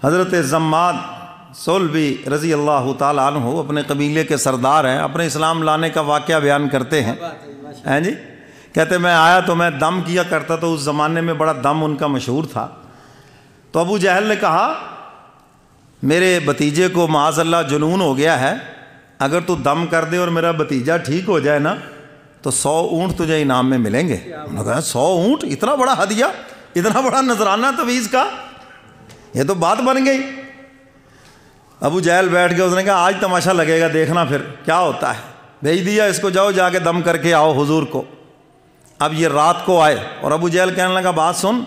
حضرت زماد سولبی رضی اللہ تعالیٰ عنہ اپنے قبیلے کے سردار ہیں، اپنے اسلام لانے کا واقعہ بیان کرتے ہیں جی، کہتے میں آیا تو میں دم کیا کرتا، تو اس زمانے میں بڑا دم ان کا مشہور تھا۔ تو ابو جہل نے کہا میرے بھتیجے کو معاذ اللہ جنون ہو گیا ہے، اگر تو دم کر دے اور میرا بھتیجا ٹھیک ہو جائے نا تو 100 اونٹ تجھے انعام میں ملیں گے۔ انہوں نے کہا 100 اونٹ، اتنا بڑا ہدیہ، اتنا بڑا نذرانہ تویز کا، یہ تو بات بن گئی۔ ابو جہل بیٹھ گئے، اس نے کہا آج تماشا لگے گا، دیکھنا پھر کیا ہوتا ہے۔ بھیج دیا اس کو، جاؤ جا کے دم کر کے آؤ حضور کو۔ اب یہ رات کو آئے اور ابو جہل کہنے لگا بات سن،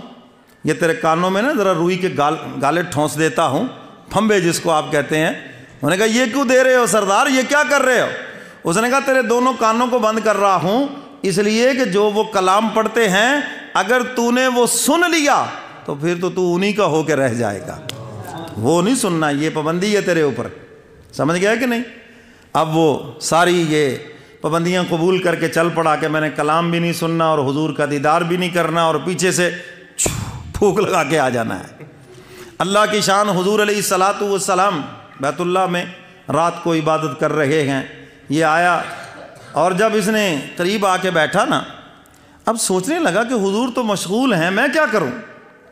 یہ تیرے کانوں میں نا ذرا روئی کے گالے ٹھونس دیتا ہوں، پھمبے جس کو آپ کہتے ہیں۔ انہوں نے کہا یہ کیوں دے رہے ہو سردار، یہ کیا کر رہے ہو؟ اس نے کہا تیرے دونوں کانوں کو بند کر رہا ہوں اس لیے کہ جو وہ کلام پڑھتے ہیں اگر تو نے وہ سن لیا تو پھر تو انہی کا ہو کے رہ جائے گا، وہ نہیں سننا، یہ پابندی ہے تیرے اوپر، سمجھ گیا کہ نہیں؟ اب وہ ساری یہ پابندیاں قبول کر کے چل پڑا کہ میں نے کلام بھی نہیں سننا اور حضور کا دیدار بھی نہیں کرنا اور پیچھے سے پھونک لگا کے آ جانا ہے۔ اللہ کی شان، حضور علیہ الصلاۃ والسلام بیت اللہ میں رات کو عبادت کر رہے ہیں، یہ آیا اور جب اس نے قریب آ کے بیٹھا نا، اب سوچنے لگا کہ حضور تو مشغول ہیں، میں کیا کروں؟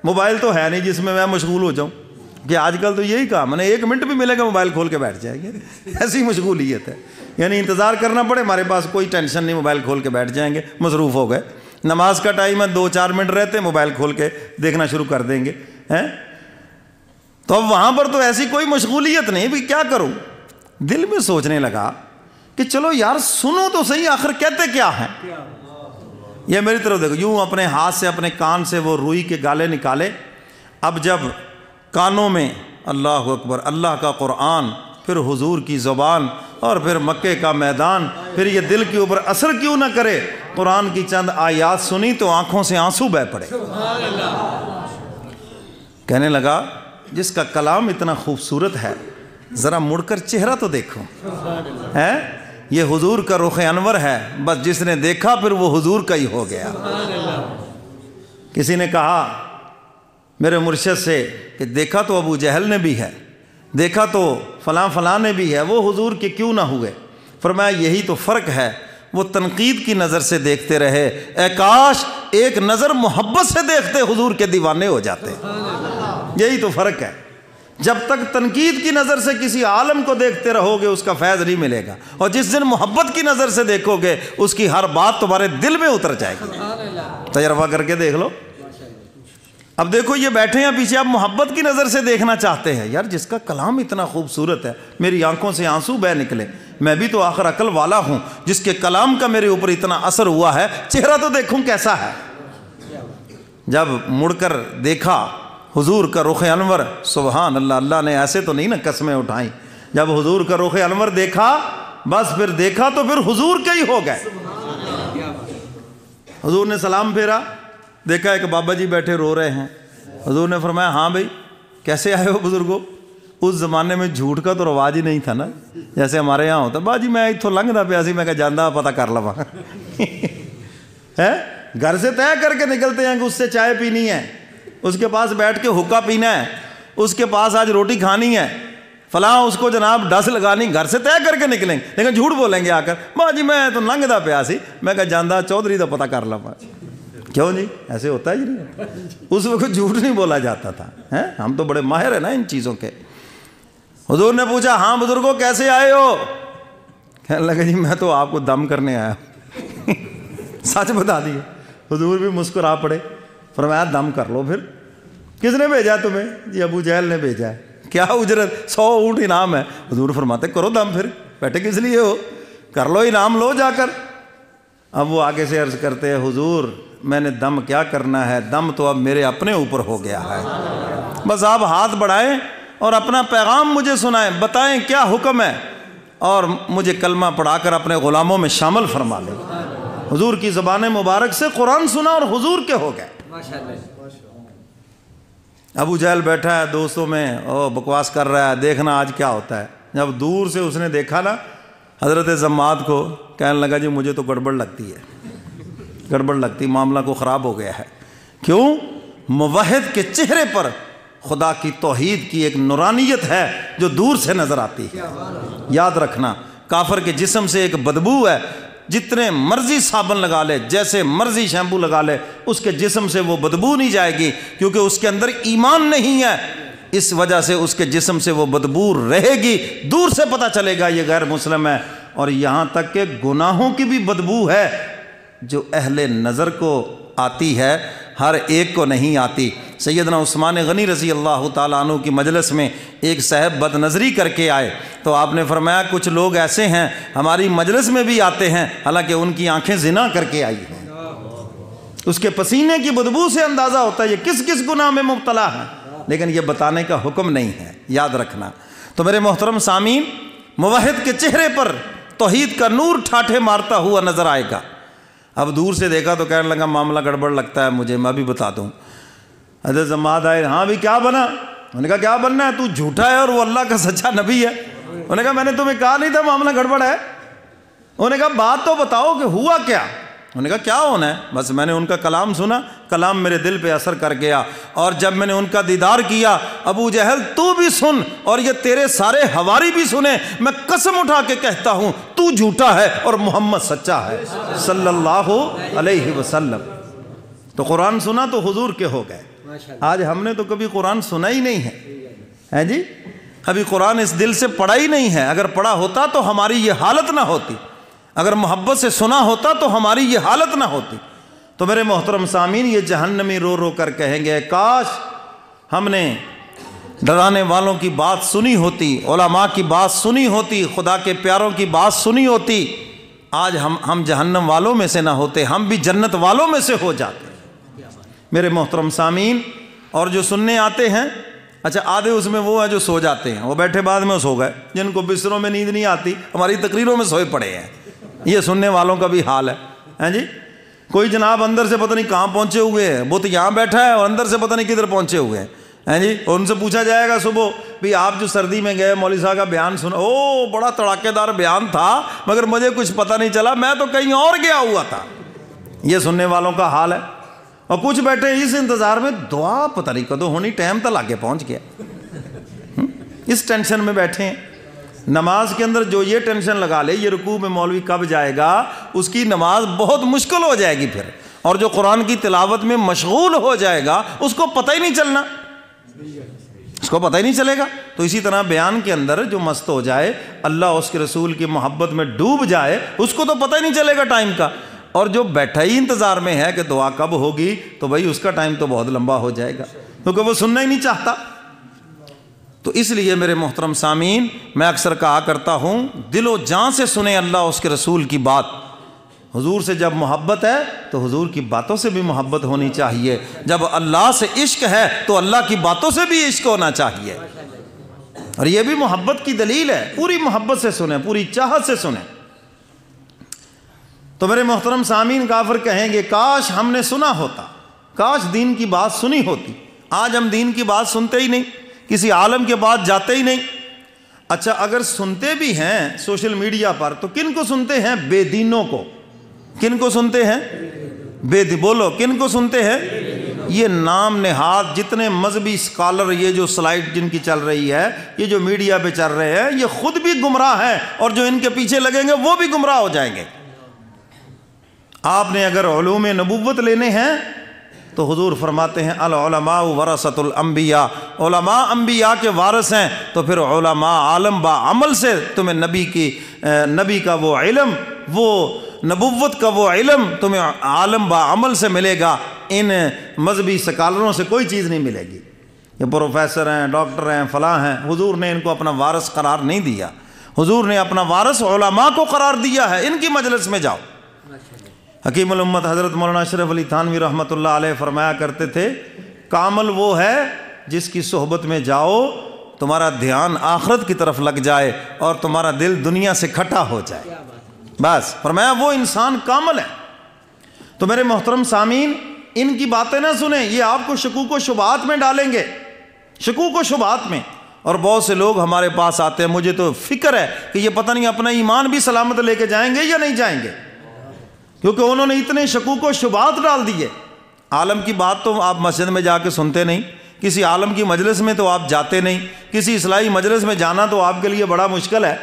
موبائل تو ہے نہیں جس میں مشغول ہو جاؤں، کہ آج کل تو یہی کام ہے، 1 منٹ بھی ملے گا موبائل کھول کے بیٹھ جائیں گے، ایسی مشغولیت ہے، یعنی انتظار کرنا پڑے ہمارے پاس کوئی ٹینشن نہیں، موبائل کھول کے بیٹھ جائیں گے، مصروف ہو گئے۔ نماز کا ٹائم ہے، 2-4 منٹ رہتے موبائل کھول کے دیکھنا شروع کر دیں گے ہیں۔ تو اب وہاں پر تو ایسی کوئی مشغولیت نہیں، بھی کیا کروں؟ دل میں سوچنے لگا کہ چلو یار سنو تو صحیح، آخر کہتے کیا ہیں؟ یہ میری طرف دیکھو، یوں اپنے ہاتھ سے اپنے کان سے وہ روئی کے گالے نکالے۔ اب جب کانوں میں اللہ اکبر، اللہ کا قرآن، پھر حضور کی زبان اور پھر مکے کا میدان، پھر یہ دل کے اوپر اثر کیوں نہ کرے؟ قرآن کی چند آیات سنی تو آنکھوں سے آنسو بہہ پڑے۔ کہنے لگا جس کا کلام اتنا خوبصورت ہے ذرا مڑ کر چہرہ تو دیکھو، ہے یہ حضور کا رخ انور ہے، بس جس نے دیکھا پھر وہ حضور کا ہی ہو گیا۔ کسی نے کہا میرے مرشد سے کہ دیکھا تو ابو جہل نے بھی ہے، دیکھا تو فلاں فلاں نے بھی ہے، وہ حضور کے کیوں نہ ہوئے؟ فرمایا یہی تو فرق ہے، وہ تنقید کی نظر سے دیکھتے رہے، اے کاش ایک نظر محبت سے دیکھتے حضور کے دیوانے ہو جاتے۔ یہی تو فرق ہے، جب تک تنقید کی نظر سے کسی عالم کو دیکھتے رہو گے اس کا فیض نہیں ملے گا، اور جس دن محبت کی نظر سے دیکھو گے اس کی ہر بات تمہارے دل میں اتر جائے گی۔ تجربہ کر کے دیکھ لو۔ اب دیکھو یہ بیٹھے ہیں پیچھے، آپ محبت کی نظر سے دیکھنا چاہتے ہیں، یار جس کا کلام اتنا خوبصورت ہے، میری آنکھوں سے آنسو بہہ نکلے، میں بھی تو آخر عقل والا ہوں، جس کے کلام کا میرے اوپر اتنا اثر ہوا ہے، چہرہ تو دیکھوں کیسا ہے۔ جب مڑ کر دیکھا حضور کا رخ انور، سبحان اللہ، اللہ نے ایسے تو نہیں نا قسمیں اٹھائیں، جب حضور کا رخ انور دیکھا بس پھر دیکھا تو پھر حضور کے ہی ہو گئے۔ حضور نے سلام پھیرا، دیکھا ایک بابا جی بیٹھے رو رہے ہیں، حضور نے فرمایا ہاں بھائی کیسے آئے ہو بزرگو؟ اس زمانے میں جھوٹ کا تو رواج ہی نہیں تھا نا، جیسے ہمارے یہاں ہوتا با جی میں اتھوں لنگدا پیا سی، میں کہا جاندہ پتہ کر لواں ہے، گھر سے طے کر کے نکلتے ہیں کہ اس سے چائے پینی ہے، اس کے پاس بیٹھ کے حقہ پینا ہے، اس کے پاس آج روٹی کھانی ہے، فلاں اس کو جناب ڈس لگانی، گھر سے طے کر کے نکلیں گے، لیکن جھوٹ بولیں گے آ کر با جی میں تو لنگدا پیا سی، میں کہا جاندہ چودھری دا پتہ کر لواں۔ کیوں جی ایسے ہوتا ہے جی نہیں، اس وقت جھوٹ نہیں بولا جاتا تھا، ہم تو بڑے ماہر ہیں نا ان چیزوں کے۔ حضور نے پوچھا ہاں بزرگوں کیسے آئے ہو؟ کہنے لگا جی میں تو آپ کو دم کرنے آیا سچ بتا دیے۔ حضور بھی مسکرا پڑے، فرمایا دم کر لو پھر۔ کس نے بھیجا تمہیں؟ جی ابو جہل نے بھیجا ہے۔ کیا اجرت؟ 100 اونٹ انعام ہے۔ حضور فرماتے کرو دم پھر، بیٹھے کس لیے ہو، کر لو انعام لو جا کر۔ اب وہ آگے سے عرض کرتے ہیں حضور میں نے دم کیا کرنا ہے، دم تو اب میرے اپنے اوپر ہو گیا ہے، بس آپ ہاتھ بڑھائیں اور اپنا پیغام مجھے سنائیں، بتائیں کیا حکم ہے، اور مجھے کلمہ پڑھا کر اپنے غلاموں میں شامل فرما لیں۔ حضور کی زبان مبارک سے قرآن سنا اور حضور کے ہو گئے۔ ابو جہل بیٹھا ہے دوستوں میں، بکواس کر رہا ہے، دیکھنا آج کیا ہوتا ہے۔ جب دور سے اس نے دیکھا نا حضرت زماد کو، کہنے لگا جی مجھے تو گڑبڑ لگتی ہے، گڑبڑ لگتی، معاملہ کو خراب ہو گیا ہے۔ کیوں؟ موحد کے چہرے پر خدا کی توحید کی ایک نورانیت ہے جو دور سے نظر آتی ہے۔ یاد رکھنا، کافر کے جسم سے ایک بدبو ہے، جتنے مرضی صابن لگا لے، جیسے مرضی شیمپو لگا لے، اس کے جسم سے وہ بدبو نہیں جائے گی، کیونکہ اس کے اندر ایمان نہیں ہے، اس وجہ سے اس کے جسم سے وہ بدبو رہے گی، دور سے پتہ چلے گا یہ غیر مسلم ہے۔ اور یہاں تک کہ گناہوں کی بھی بدبو ہے جو اہل نظر کو آتی ہے، ہر ایک کو نہیں آتی۔ سیدنا عثمان غنی رضی اللہ تعالیٰ عنہ کی مجلس میں ایک صاحب بد نظری کر کے آئے تو آپ نے فرمایا کچھ لوگ ایسے ہیں ہماری مجلس میں بھی آتے ہیں حالانکہ ان کی آنکھیں زنا کر کے آئی ہیں، اس کے پسینے کی بدبو سے اندازہ ہوتا ہے یہ کس کس گناہ میں مبتلا ہے، لیکن یہ بتانے کا حکم نہیں ہے، یاد رکھنا۔ تو میرے محترم سامعین، موحد کے چہرے پر توحید کا نور ٹھاٹھے مارتا ہوا نظر آئے گا۔ اب دور سے دیکھا تو کہنے لگا معاملہ گڑبڑ لگتا ہے مجھے، میں بھی بتا دوں۔ حضرت زماد آئے، ہاں بھی کیا بنا؟ انہوں نے کہا کیا بننا ہے، تو جھوٹا ہے اور وہ اللہ کا سچا نبی ہے۔ انہوں نے کہا میں نے تمہیں کہا نہیں تھا معاملہ گڑبڑ ہے؟ انہوں نے کہا بات تو بتاؤ کہ ہوا کیا؟ انہوں نے کہا کیا ہونا ہے، بس میں نے ان کا کلام سنا، کلام میرے دل پہ اثر کر گیا، اور جب میں نے ان کا دیدار کیا، ابو جہل تو بھی سن اور یہ تیرے سارے حواری بھی سنیں، میں قسم اٹھا کے کہتا ہوں تو جھوٹا ہے اور محمد سچا ہے صلی اللہ علیہ وسلم۔ تو قرآن سنا تو حضور کے ہو گئے۔ آج ہم نے تو کبھی قرآن سنا ہی نہیں ہے جی، ابھی قرآن اس دل سے پڑھا ہی نہیں ہے، اگر پڑھا ہوتا تو ہماری یہ حالت نہ ہوتی، اگر محبت سے سنا ہوتا تو ہماری یہ حالت نہ ہوتی۔ تو میرے محترم سامعین، یہ جہنمی رو رو کر کہیں گے کاش ہم نے ڈرانے والوں کی بات سنی ہوتی، علماء کی بات سنی ہوتی، خدا کے پیاروں کی بات سنی ہوتی، آج ہم جہنم والوں میں سے نہ ہوتے، ہم بھی جنت والوں میں سے ہو جاتے۔ میرے محترم سامعین، اور جو سننے آتے ہیں، اچھا آدھے اس میں وہ ہیں جو سو جاتے ہیں، وہ بیٹھے بعد میں سو گئے، جن کو بستروں میں نیند نہیں آتی، ہماری تقریروں میں سوئے پڑے ہیں، یہ سننے والوں کا بھی حال ہے جی۔ کوئی جناب اندر سے پتہ نہیں کہاں پہنچے ہوئے ہیں، وہ تو یہاں بیٹھا ہے اور اندر سے پتہ نہیں کدھر پہنچے ہوئے ہیں جی، اور ان سے پوچھا جائے گا صبح بھی آپ جو سردی میں گئے مولوی صاحب کا بیان سنا، او بڑا تڑاکے دار بیان تھا مگر مجھے کچھ پتہ نہیں چلا، میں تو کہیں اور گیا ہوا تھا۔ یہ سننے والوں کا حال ہے۔ اور کچھ بیٹھے اس انتظار میں دعا پتہ نہیں کدو ہونی، ٹائم تک آگے پہنچ گیا، اس ٹینشن میں بیٹھے ہیں۔ نماز کے اندر جو یہ ٹینشن لگا لے یہ رکوع میں مولوی کب جائے گا، اس کی نماز بہت مشکل ہو جائے گی پھر، اور جو قرآن کی تلاوت میں مشغول ہو جائے گا اس کو پتہ ہی نہیں چلنا، اس کو پتہ ہی نہیں چلے گا۔ تو اسی طرح بیان کے اندر جو مست ہو جائے، اللہ اس کے رسول کی محبت میں ڈوب جائے، اس کو تو پتہ ہی نہیں چلے گا ٹائم کا، اور جو بیٹھا ہی انتظار میں ہے کہ دعا کب ہوگی تو بھائی اس کا ٹائم تو بہت لمبا ہو جائے گا، کیونکہ وہ سننا ہی نہیں چاہتا۔ تو اس لیے میرے محترم سامعین، میں اکثر کہا کرتا ہوں دل و جان سے سنیں اللہ اس کے رسول کی بات۔ حضور سے جب محبت ہے تو حضور کی باتوں سے بھی محبت ہونی چاہیے، جب اللہ سے عشق ہے تو اللہ کی باتوں سے بھی عشق ہونا چاہیے، اور یہ بھی محبت کی دلیل ہے، پوری محبت سے سنیں، پوری چاہت سے سنیں۔ تو میرے محترم سامعین، کافر کہیں گے کاش ہم نے سنا ہوتا، کاش دین کی بات سنی ہوتی۔ آج ہم دین کی بات سنتے ہی نہیں، کسی عالم کے پاس جاتے ہی نہیں۔ اچھا اگر سنتے بھی ہیں سوشل میڈیا پر تو کن کو سنتے ہیں؟ بے دینوں کو۔ کن کو سنتے ہیں؟ بولو کن کو سنتے ہیں؟ یہ نام نہاد جتنے مذہبی اسکالر، یہ جو سلائیڈ جن کی چل رہی ہے، یہ جو میڈیا پہ چل رہے ہیں، یہ خود بھی گمراہ ہیں، اور جو ان کے پیچھے لگیں گے وہ بھی گمراہ ہو جائیں گے۔ آپ نے اگر علوم نبوت لینے ہیں تو حضور فرماتے ہیں العلماء ورثۃ الانبیاء، علماء انبیاء کے وارث ہیں، تو پھر علماء عالم با عمل سے تمہیں نبی کا وہ علم، وہ نبوت کا وہ علم تمہیں عالم با عمل سے ملے گا، ان مذہبی سکالروں سے کوئی چیز نہیں ملے گی۔ یہ پروفیسر ہیں، ڈاکٹر ہیں، فلاں ہیں، حضور نے ان کو اپنا وارث قرار نہیں دیا، حضور نے اپنا وارث علماء کو قرار دیا ہے، ان کی مجلس میں جاؤ۔ حکیم الامت حضرت مولانا اشرف علی تھانوی رحمۃ اللہ علیہ فرمایا کرتے تھے کامل وہ ہے جس کی صحبت میں جاؤ تمہارا دھیان آخرت کی طرف لگ جائے اور تمہارا دل دنیا سے کھٹا ہو جائے، بس فرمایا وہ انسان کامل ہے۔ تو میرے محترم سامعین، ان کی باتیں نہ سنیں، یہ آپ کو شکوک و شبہات میں ڈالیں گے، شکوک و شبہات میں۔ اور بہت سے لوگ ہمارے پاس آتے ہیں، مجھے تو فکر ہے کہ یہ پتہ نہیں اپنا ایمان بھی سلامت لے کے جائیں گے یا نہیں جائیں گے، کیونکہ انہوں نے اتنے شکوک و شبہات ڈال دیے۔ عالم کی بات تو آپ مسجد میں جا کے سنتے نہیں، کسی عالم کی مجلس میں تو آپ جاتے نہیں، کسی اصلاحی مجلس میں جانا تو آپ کے لیے بڑا مشکل ہے،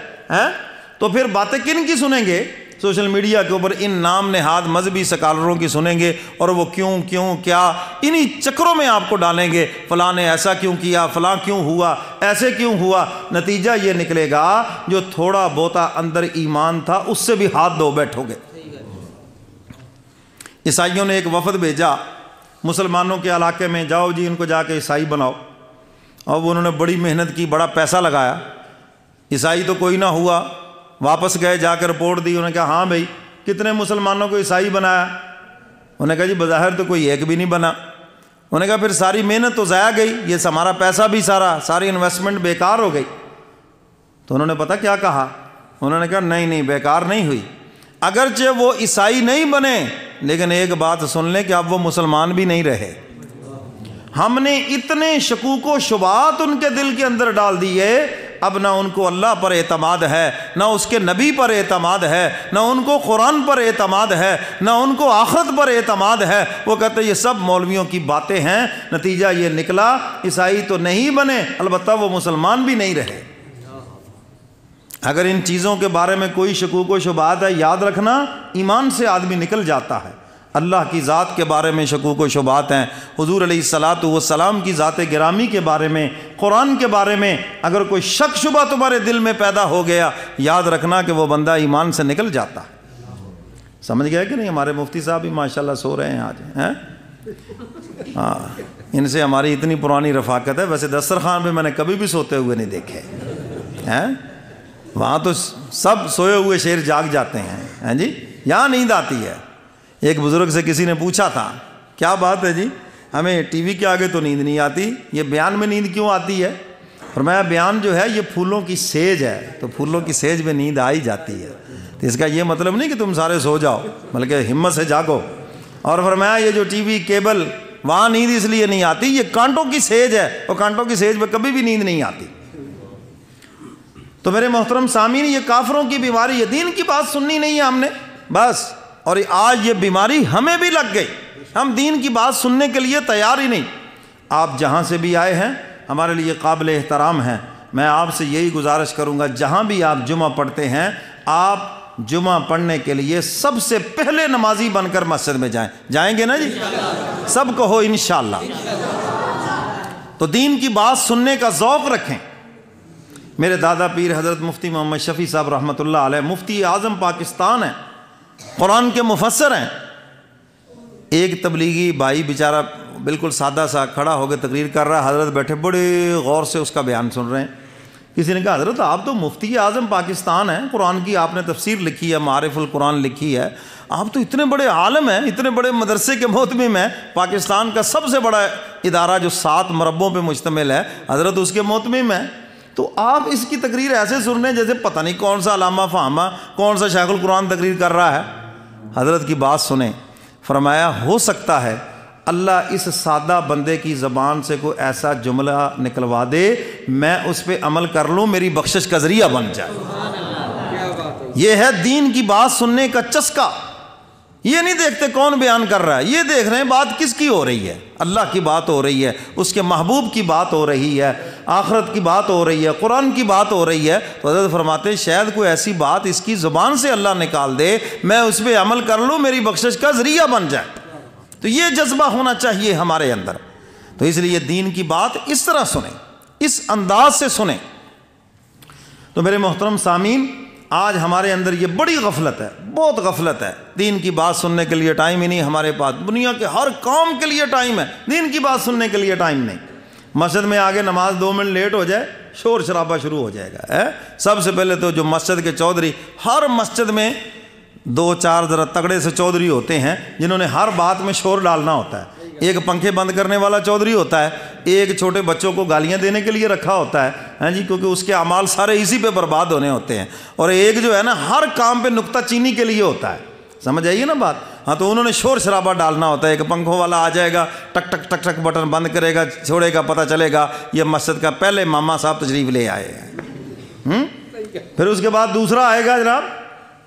تو پھر باتیں کن کی سنیں گے؟ سوشل میڈیا کے اوپر ان نام نہاد مذہبی سکالروں کی سنیں گے، اور وہ کیوں کیا انہی چکروں میں آپ کو ڈالیں گے، فلاں نے ایسا کیوں کیا، فلاں کیوں ہوا، ایسے کیوں ہوا۔ نتیجہ یہ نکلے گا جو تھوڑا بہتا اندر ایمان تھا اس سے بھی ہاتھ دھو بیٹھو گے۔ عیسائیوں نے ایک وفد بھیجا مسلمانوں کے علاقے میں، جاؤ جی ان کو جا کے عیسائی بناؤ، اور انہوں نے بڑی محنت کی، بڑا پیسہ لگایا، عیسائی تو کوئی نہ ہوا۔ واپس گئے، جا کے رپورٹ دی، انہوں نے کہا ہاں بھائی کتنے مسلمانوں کو عیسائی بنایا؟ انہوں نے کہا جی بظاہر تو کوئی ایک بھی نہیں بنا۔ انہوں نے کہا پھر ساری محنت تو ضائع گئی، یہ ہمارا پیسہ بھی ساری انویسٹمنٹ بیکار ہو گئی۔ تو انہوں نے پتہ کیا کہا؟ انہوں نے کہا نہیں بیکار نہیں ہوئی، اگرچہ وہ عیسائی نہیں بنے لیکن ایک بات سن لیں کہ اب وہ مسلمان بھی نہیں رہے۔ ہم نے اتنے شکوک و شبہات ان کے دل کے اندر ڈال دیے، اب نہ ان کو اللہ پر اعتماد ہے، نہ اس کے نبی پر اعتماد ہے، نہ ان کو قرآن پر اعتماد ہے، نہ ان کو آخرت پر اعتماد ہے۔ وہ کہتے ہیں یہ سب مولویوں کی باتیں ہیں۔ نتیجہ یہ نکلا عیسائی تو نہیں بنے، البتہ وہ مسلمان بھی نہیں رہے۔ اگر ان چیزوں کے بارے میں کوئی شکوک و شبہات ہے، یاد رکھنا ایمان سے آدمی نکل جاتا ہے۔ اللہ کی ذات کے بارے میں شکوک و شبہات ہیں، حضور علیہ الصلاۃ والسلام کی ذات گرامی کے بارے میں، قرآن کے بارے میں اگر کوئی شک شبہ تمہارے دل میں پیدا ہو گیا، یاد رکھنا کہ وہ بندہ ایمان سے نکل جاتا ہے۔ سمجھ گئے کہ نہیں؟ ہمارے مفتی صاحب بھی ماشاءاللہ سو رہے ہیں آج، ہاں ان سے ہماری اتنی پرانی رفاقت ہے۔ ویسے دسترخوان پہ میں نے کبھی بھی سوتے ہوئے نہیں دیکھے، وہاں تو سب سوئے ہوئے شیر جاگ جاتے ہیں جی، یہاں نیند آتی ہے۔ ایک بزرگ سے کسی نے پوچھا تھا کیا بات ہے جی، ہمیں ٹی وی کے آگے تو نیند نہیں آتی، یہ بیان میں نیند کیوں آتی ہے؟ فرمایا بیان جو ہے یہ پھولوں کی سیج ہے، تو پھولوں کی سیج میں نیند آ ہی جاتی ہے۔ تو اس کا یہ مطلب نہیں کہ تم سارے سو جاؤ، بلکہ ہمت سے جاگو۔ اور فرمایا یہ جو ٹی وی کیبل وہاں نیند اس لیے نہیں آتی، یہ کانٹوں کی سیج ہے، اور کانٹوں کی سیج میں کبھی بھی نیند نہیں آتی۔ تو میرے محترم سامعین، یہ کافروں کی بیماری ہے، دین کی بات سننی نہیں ہے ہم نے بس، اور آج یہ بیماری ہمیں بھی لگ گئی، ہم دین کی بات سننے کے لیے تیار ہی نہیں۔ آپ جہاں سے بھی آئے ہیں ہمارے لیے قابل احترام ہیں، میں آپ سے یہی گزارش کروں گا جہاں بھی آپ جمعہ پڑھتے ہیں، آپ جمعہ پڑھنے کے لیے سب سے پہلے نمازی بن کر مسجد میں جائیں گے نا جی؟ سب کہو انشاءاللہ۔ تو دین کی بات سننے کا ذوق رکھیں۔ میرے دادا پیر حضرت مفتی محمد شفیع صاحب رحمۃ اللہ علیہ مفتی اعظم پاکستان ہیں، قرآن کے مفسر ہیں۔ ایک تبلیغی بھائی بیچارہ بالکل سادہ سا کھڑا ہو کے تقریر کر رہا ہے، حضرت بیٹھے بڑے غور سے اس کا بیان سن رہے ہیں۔ کسی نے کہا حضرت آپ تو مفتی اعظم پاکستان ہیں، قرآن کی آپ نے تفسیر لکھی ہے، معارف القرآن لکھی ہے، آپ تو اتنے بڑے عالم ہیں، اتنے بڑے مدرسے کے محتمم ہیں، پاکستان کا سب سے بڑا ادارہ جو 7 مربوں پہ مشتمل ہے، حضرت اس کے محتمم ہیں، تو آپ اس کی تقریر ایسے سن رہے ہیں جیسے پتہ نہیں کون سا علامہ فہمہ، کون سا شیخ القرآن تقریر کر رہا ہے۔ حضرت کی بات سنیں، فرمایا ہو سکتا ہے اللہ اس سادہ بندے کی زبان سے کوئی ایسا جملہ نکلوا دے میں اس پہ عمل کر لوں، میری بخشش کا ذریعہ بن جائے۔ یہ ہے دین کی بات سننے کا چسکا۔ یہ نہیں دیکھتے کون بیان کر رہا ہے، یہ دیکھ رہے ہیں بات کس کی ہو رہی ہے، اللہ کی بات ہو رہی ہے، اس کے محبوب کی بات ہو رہی ہے، آخرت کی بات ہو رہی ہے، قرآن کی بات ہو رہی ہے۔ تو حضرت فرماتے ہیں شاید کوئی ایسی بات اس کی زبان سے اللہ نکال دے، میں اس پہ عمل کر لوں، میری بخشش کا ذریعہ بن جائے۔ تو یہ جذبہ ہونا چاہیے ہمارے اندر۔ تو اس لیے دین کی بات اس طرح سنیں، اس انداز سے سنیں۔ تو میرے محترم سامعین، آج ہمارے اندر یہ بڑی غفلت ہے، بہت غفلت ہے، دین کی بات سننے کے لیے ٹائم ہی نہیں ہمارے پاس، دنیا کے ہر کام کے لیے ٹائم ہے، دین کی بات سننے کے لیے ٹائم نہیں۔ مسجد میں آگے نماز 2 منٹ لیٹ ہو جائے شور شرابہ شروع ہو جائے گا۔ سب سے پہلے تو جو مسجد کے چودھری، ہر مسجد میں 2-4 ذرا تگڑے سے چودھری ہوتے ہیں جنہوں نے ہر بات میں شور ڈالنا ہوتا ہے۔ ایک پنکھے بند کرنے والا چودھری ہوتا ہے، ایک چھوٹے بچوں کو گالیاں دینے کے لیے رکھا ہوتا ہے، ہاں جی، کیونکہ اس کے اعمال سارے اسی پہ برباد ہونے ہوتے ہیں، اور ایک جو ہے نا ہر کام پہ نکتہ چینی کے لیے ہوتا ہے۔ سمجھ آئیے نا بات؟ ہاں، تو انہوں نے شور شرابہ ڈالنا ہوتا ہے۔ ایک پنکھوں والا آ جائے گا، ٹک ٹک ٹک ٹک بٹن بند کرے گا، چھوڑے گا، پتہ چلے گا یہ مسجد کا پہلے ماما صاحب تشریف لے آئے ہیں۔ پھر اس کے بعد دوسرا آئے گا، جناب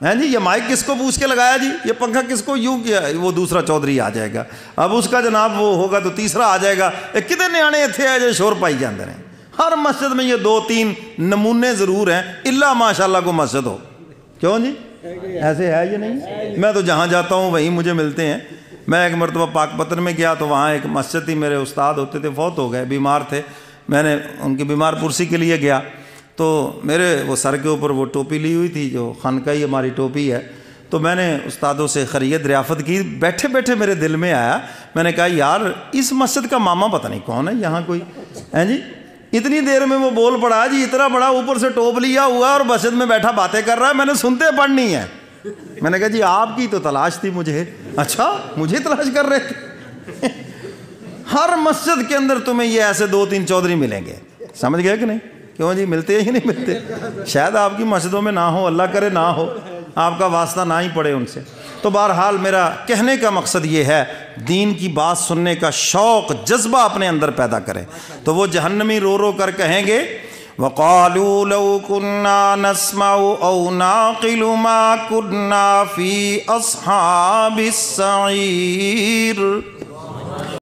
ہیں جی یہ مائک کس کو پوچھ کے لگایا جی، یہ پنکھا کس کو یوں کیا، وہ دوسرا چودھری آ جائے گا، اب اس کا جناب وہ ہوگا تو تیسرا آ جائے گا، کتنے نیانے اتنے ہیں جو شور پائی جاندے ہیں۔ ہر مسجد میں یہ 2-3 نمونے ضرور ہیں، الا ماشاءاللہ کو مسجد ہو، کیوں جی ایسے ہے یہ نہیں؟ میں تو جہاں جاتا ہوں وہیں مجھے ملتے ہیں۔ میں ایک مرتبہ پاک پتن میں گیا تو وہاں ایک مسجد تھی، میرے استاد ہوتے تھے، فوت ہو گئے، بیمار تھے، میں نے ان کی بیمار پرسی کے لیے گیا تو میرے وہ سر کے اوپر وہ ٹوپی لی ہوئی تھی جو خانقاہی ہماری ٹوپی ہے، تو میں نے استادوں سے خیریت دریافت کی، بیٹھے بیٹھے میرے دل میں آیا، میں نے کہا یار اس مسجد کا ماما پتہ نہیں کون ہے یہاں کوئی، ہیں جی اتنی دیر میں وہ بول پڑا جی، اتنا بڑا اوپر سے ٹوپ لیا ہوا اور مسجد میں بیٹھا باتیں کر رہا ہے، میں نے سنتے پڑھنی ہے۔ میں نے کہا جی آپ کی تو تلاش تھی مجھے۔ اچھا مجھے تلاش کر رہے تھے؟ ہر مسجد کے اندر تمہیں یہ ایسے 2-3 چودھری ملیں گے، سمجھ گئے کہ نہیں؟ کیوں جی ملتے ہی نہیں ملتے؟ شاید آپ کی مسجدوں میں نہ ہو، اللہ کرے نہ ہو، آپ کا واسطہ نہ ہی پڑے ان سے۔ تو بہرحال میرا کہنے کا مقصد یہ ہے دین کی بات سننے کا شوق جذبہ اپنے اندر پیدا کریں، تو وہ جہنمی رو رو کر کہیں گے وَقَالُوا لَوْ كُنَّا نَسْمَعُ أَوْ نَعْقِلُ مَا كُنَّا فِي أَصْحَابِ السَّعِيرِ۔